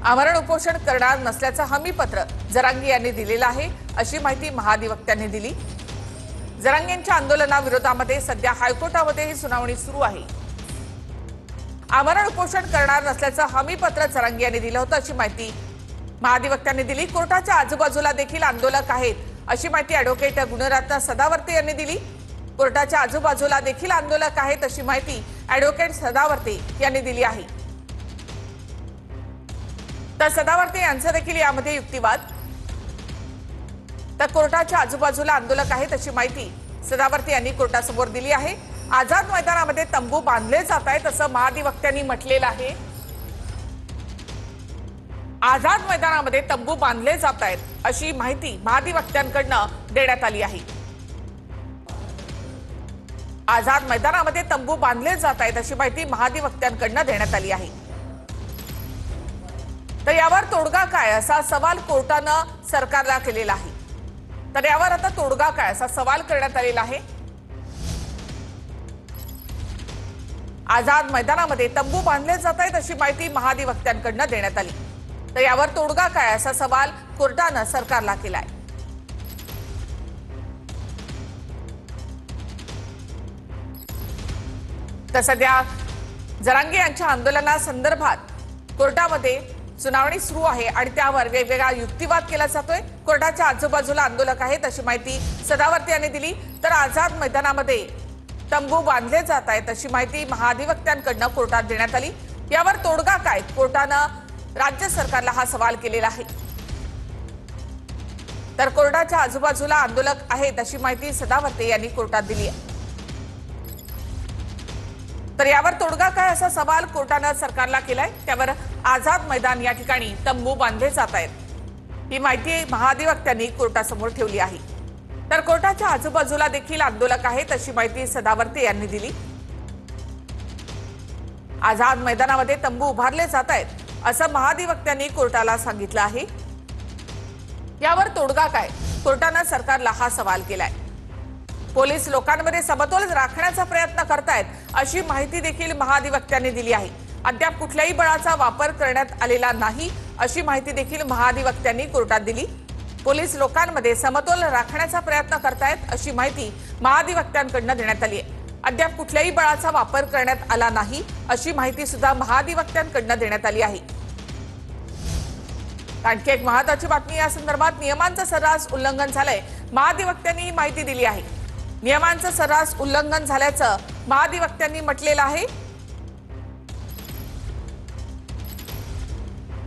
आमरण उपोषण करणार नसल्याचं हमीपत्र जरांगे यांनी दिलेलं आहे, अशी माहिती महाधिवक्त्यांनी दिली। जरांगेंच्या आंदोलनाविरोधामध्ये सध्या हायकोर्टामध्ये ही सुनावणी सुरू आहे। आमरण उपोषण करणार नसल्याचं हमीपत्र जरांगे यांनी दिलं होतं, अशी माहिती महाधिवक्त्यांनी दिली। कोर्टाच्या आजूबाजूला देखील आंदोलक आहेत, अशी माहिती ॲडव्होकेट गुणरत्न सदावर्ते यांनी दिली। कोर्टाच्या आजूबाजूला देखील आंदोलक आहेत, अशी माहिती ॲडव्होकेट सदावर्ते यांनी दिली आहे। तर सदावर्ते यांचा देखील यामध्ये युक्तिवाद, तर कोर्टाच्या आजूबाजूला आंदोलक आहेत अशी माहिती सदावर्ते यांनी कोर्टासमोर दिली आहे। आझाद मैदानामध्ये तंबू बांधले जात आहेत असं महाधिवक्त्यांनी म्हटलेलं आहे। आझाद मैदानामध्ये तंबू बांधले जात आहेत अशी माहिती महाधिवक्त्यांकडून देण्यात आली आहे। आझाद मैदानामध्ये तंबू बांधले जात आहेत अशी माहिती महाधिवक्त्यांकडून देण्यात आली आहे। तर यावर तोडगा काय असा सवाल कोर्टानं सरकारला केलेला आहे। तर यावर आता तोडगा काय असा सवाल करण्यात आलेला आहे। आझाद मैदानामध्ये तंबू बांधले जात आहेत अशी माहिती महाधिवक्त्यांकडून देण्यात आली। तर यावर तोडगा काय असा सवाल कोर्टानं सरकारला केलाय। तर सध्या जरांगे यांच्या आंदोलनासंदर्भात कोर्टामध्ये सुनावणी सुरू आहे आणि त्यावर वेगवेगळा युक्तिवाद केला जातोय। कोर्टाच्या आजूबाजूला आंदोलक आहेत अशी माहिती सदावर्ते यांनी दिली। तर आझाद मैदानामध्ये तंबू बांधले जात आहेत अशी माहिती महाधिवक्त्यांकडून कोर्टात देण्यात आली। यावर तोडगा काय, कोर्टानं राज्य सरकारला हा सवाल केलेला आहे। तर कोर्टाच्या आजूबाजूला आंदोलक आहेत अशी माहिती सदावर्ते यांनी कोर्टात दिली आहे। तर यावर तोडगा काय असा सवाल कोर्टानं सरकारला केलाय। त्यावर आझाद मैदान या ठिकाणी तंबू बांधले जात आहेत ही माहिती महाधिवक्त्यांनी कोर्टासमोर ठेवली आहे। तर कोर्टाच्या आजूबाजूला देखील आंदोलक आहेत अशी माहिती सदावर्ते यांनी दिली। आझाद मैदानामध्ये तंबू उभारले जात आहेत असं महाधिवक्त्यांनी कोर्टाला सांगितलं आहे। यावर तोडगा काय, कोर्टानं सरकारला हा सवाल केलाय। पोलीस लोकांमध्ये समतोल राखण्याचा प्रयत्न करतायत अशी माहिती देखील महाधिवक्त्यांनी दिली आहे। अद्याप कुठल्याही बळाचा वापर करण्यात आलेला नाही अशी माहिती देखील महाधिवक्त्यांनी कोर्टात दिली। पोलीस लोकांमध्ये समतोल राखण्याचा प्रयत्न करतायत अशी माहिती महाधिवक्त्यांकडून देण्यात आली आहे। अद्याप कुठल्याही बळाचा वापर करण्यात आला नाही अशी माहिती सुद्धा महाधिवक्त्यांकडून देण्यात आली आहे। आणखी एक महत्त्वाची बातमी या संदर्भात नियमांचं सर्रास उल्लंघन झालंय, महाधिवक्त्यांनी ही माहिती दिली आहे। नियमांचं सर्रास उल्लंघन झाल्याचं महाधिवक्त्यांनी म्हटलेलं आहे।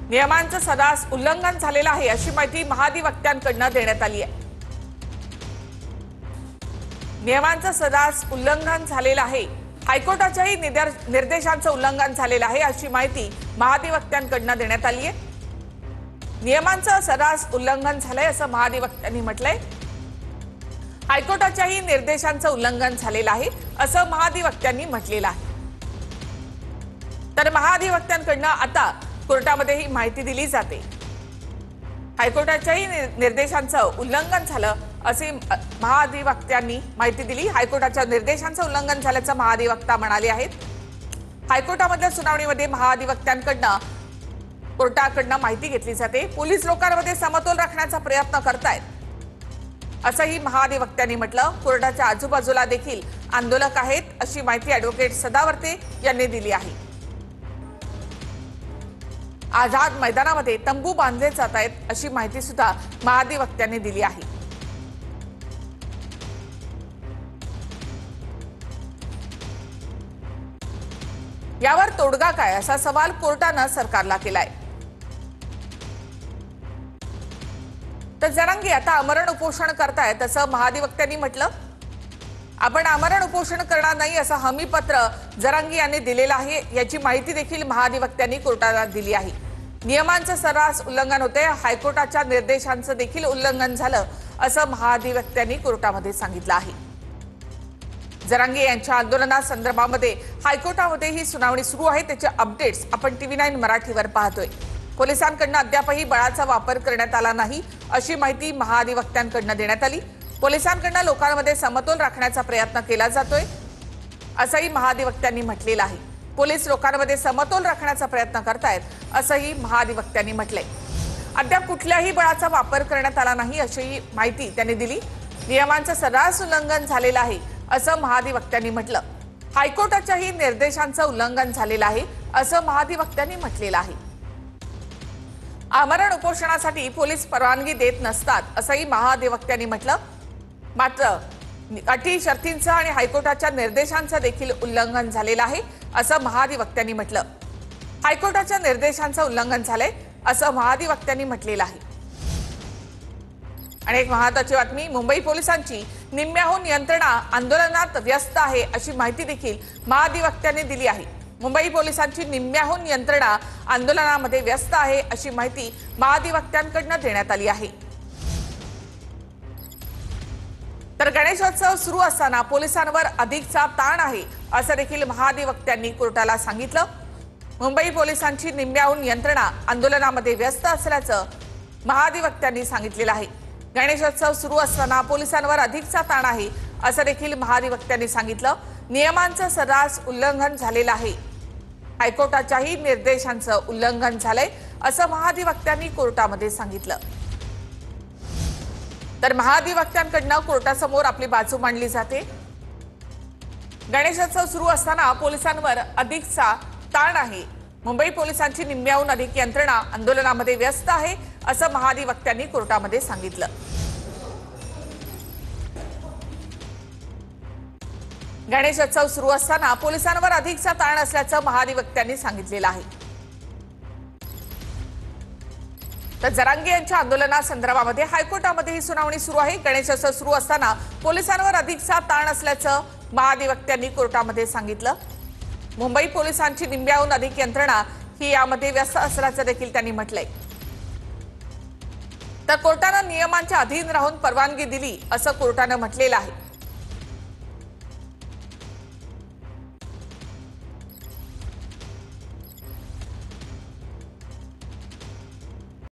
नियमांचं सर्रास उल्लंघन झालेलं आहे अशी माहिती महाधिवक्त्यांकडून देण्यात आली आहे। नियमांचं सर्रास उल्लंघन झालेलं आहे, हायकोर्टाच्याही निर्देशांचं उल्लंघन झालेलं आहे अशी माहिती महाधिवक्त्यांकडून देण्यात आली आहे। नियमांचं सर्रास उल्लंघन झालंय असं महाधिवक्त्यांनी म्हटलंय। हायकोर्टाच्याही निर्देशांचं उल्लंघन झालेलं आहे असं महाधिवक्त्यांनी म्हटलेलं आहे। तर महाधिवक्त्यांकडून आता कोर्टामध्ये ही माहिती दिली जाते। हायकोर्टाच्याही निर्देशांचं उल्लंघन झालं असे महाधिवक्त्यांनी माहिती दिली। हायकोर्टाच्या निर्देशांचं उल्लंघन झाल्याचं महाधिवक्ता म्हणाले आहेत। हायकोर्टामधल्या सुनावणीमध्ये महाधिवक्त्यांकडून कोर्टाकडून माहिती घेतली जाते। पोलीस लोकांमध्ये समतोल राखण्याचा प्रयत्न करतायत असंही महाधिवक्त्यांनी म्हटलं। कोर्टाच्या आजूबाजूला देखील आंदोलक आहेत अशी माहिती ॲडव्होकेट सदावर्ते यांनी दिली आहे। आझाद मैदानामध्ये तंबू बांधले जात आहेत अशी माहिती सुद्धा महाधिवक्त्यांनी दिली आहे। यावर तोडगा काय असा सवाल कोर्टानं सरकारला केलाय। तर जरांगे आता आमरण उपोषण करतायत असं महाधिवक्त्यांनी म्हटलं। आपण आमरण उपोषण करणार नाही असं हमीपत्र जरांगे यांनी दिलेलं आहे याची माहिती देखील महाधिवक्त्यांनी कोर्टाला दिली आहे। नियमांचं सर्रास उल्लंघन होते, हायकोर्टाच्या निर्देशांचं देखील उल्लंघन झालं असं महाधिवक्त्यांनी कोर्टामध्ये सांगितलं आहे। जरांगे यांच्या आंदोलनासंदर्भामध्ये हायकोर्टामध्ये ही सुनावणी सुरू आहे, त्याचे अपडेट्स आपण TV9 मराठीवर पाहतोय। पोलिसांकडून अद्यापही बळाचा वापर करण्यात आला नाही अशी माहिती महाधिवक्त्यांकडून देण्यात आली। पोलिसांकडून लोकांमध्ये समतोल राखण्याचा प्रयत्न केला जातोय असंही महाधिवक्त्यांनी म्हटलेलं आहे। पोलीस लोकांमध्ये समतोल राखण्याचा प्रयत्न करतायत असंही महाधिवक्त्यांनी म्हटलंय। अद्याप कुठल्याही बळाचा वापर करण्यात आला नाही अशी माहिती त्यांनी दिली। नियमांचं सर्रास उल्लंघन झालेलं आहे असं महाधिवक्त्यांनी म्हटलं। हायकोर्टाच्याही निर्देशांचं उल्लंघन झालेलं आहे असं महाधिवक्त्यांनी म्हटलेलं आहे। आमरण उपोषणासाठी पोलीस परवानगी देत नसतात असंही महाधिवक्त्यांनी म्हटलं। मात्र अटी शर्तींचं आणि हायकोर्टाच्या निर्देशांचं देखील उल्लंघन झालेलं आहे असं महाधिवक्त्यांनी म्हटलं। हायकोर्टाच्या निर्देशांचं उल्लंघन झालंय असं महाधिवक्त्यांनी म्हटलेलं आहे। आणि एक महत्त्वाची बातमी, मुंबई पोलिसांची निम्म्याहून यंत्रणा आंदोलनात व्यस्त आहे अशी माहिती देखील महाधिवक्त्यांनी दिली आहे। मुंबई पोलिसांची निम्म्याहून यंत्रणा आंदोलनामध्ये व्यस्त आहे अशी माहिती महाधिवक्त्यांकडून देण्यात आली आहे। तर गणेशोत्सव सुरू असताना पोलिसांवर अधिकचा ताण आहे असं देखील महाधिवक्त्यांनी कोर्टाला सांगितलं। मुंबई पोलिसांची निम्म्याहून यंत्रणा आंदोलनामध्ये व्यस्त असल्याचं महाधिवक्त्यांनी सांगितलेलं आहे। गणेशोत्सव सुरू असताना पोलिसांवर अधिकचा ताण आहे असं देखील महाधिवक्त्यांनी सांगितलं। नियमांचं सर्रास उल्लंघन झालेलं आहे। हायकोर्टाच्याही निर्देशांचं उल्लंघन झालंय असं महाधिवक्त्यांनी कोर्टामध्ये सांगितलं। तर महाधिवक्त्यांकडून कोर्टासमोर आपली बाजू मांडली जाते। गणेशोत्सव सुरू असताना पोलिसांवर अधिकचा ताण आहे। मुंबई पोलिसांची निम्म्याहून अधिक यंत्रणा आंदोलनामध्ये व्यस्त आहे असं महाधिवक्त्यांनी कोर्टामध्ये सांगितलं। गणेशोत्सव सुरू असताना पोलिसांवर अधिकचा ताण असल्याचं महाधिवक्त्यांनी सांगितलेलं आहे। तर जरांगे यांच्या आंदोलनासंदर्भामध्ये हायकोर्टामध्ये ही सुनावणी सुरू आहे। गणेशोत्सव सुरू असताना पोलिसांवर अधिकचा ताण असल्याचं महाधिवक्त्यांनी कोर्टामध्ये सांगितलं। मुंबई पोलिसांची निम्म्याहून अधिक यंत्रणा ही यामध्ये व्यस्त असल्याचं देखील त्यांनी म्हटलंय। तर कोर्टानं नियमांच्या अधीन राहून परवानगी दिली असं कोर्टानं म्हटलेलं आहे।